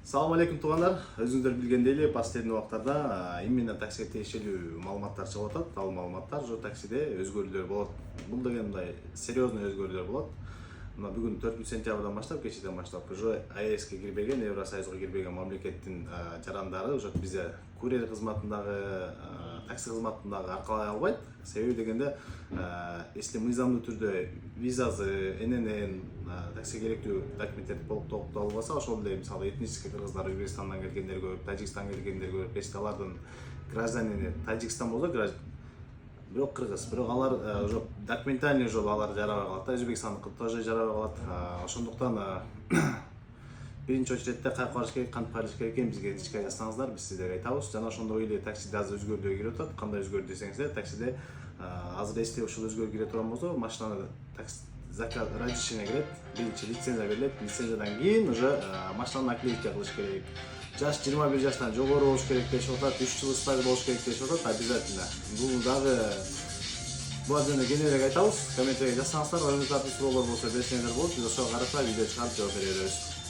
Салам алейкум туугандар. Өзүңүздөр билгендей эле последний убактарда именно таксиге тиешелүү маалыматтар чыгып атат. Ал маалыматтар жо таксиде өзгөрүүлөр болот. Бул деген мындай серьезный өзгөрүүлөр болот. Мына бүгүн 4 сентябрдан баштап, кечеден баштап уже АЭСке кирбеген, Евросоюзга кирбеген мамлекеттин жарандары уже бизде курьер кызматындагы, такси кызматындагы аркалай албайт. Себеби дегенде, если мыйзамдуу түрдө визасы, ННН, таксиге керектүү документтерди толуктап албаса, ошол эле мисалы этнический кыргыздар, Өзбекстандан келгендер көп, Тажикстандан келгендер көп, эсте алардын гражданини Тажикстан болсо, бирок кыргыз, бирок алар уже документальный жолу алар жарабай калат да, Өзбекстандыкы тоже жарабай калат. Ошондуктан биринчи очередде кайерге барыш керек, кантип барыш керек экенин бизге кичке жазсаңыздар, биз сиздерге айтабыз. Жана ошондой эле таксиде азыр өзгөрүүлөр кирип атат. Кандай өзгөрүү десеңиздер, таксиде азыр эсте ушул өзгөрүү кире турган болсо, машинаны заказ разрешение келет, биринчи лицензия берилет, лицензиядан кийин уже машинаны наклейка кылыш керек. Жаш 21 жаштан жогору болуш керек дешип атат, 3 жыл стаж болуш керек дешип атат, обязательно. Бул дагы буга жөнүндө кененирээк айтабыз. Комментарийге жазсаңыздар, өзүңүздөрдүн суроолор болсо берсеңиздер болот. Биз ошого карата видео чыгарып жооп бере беребиз.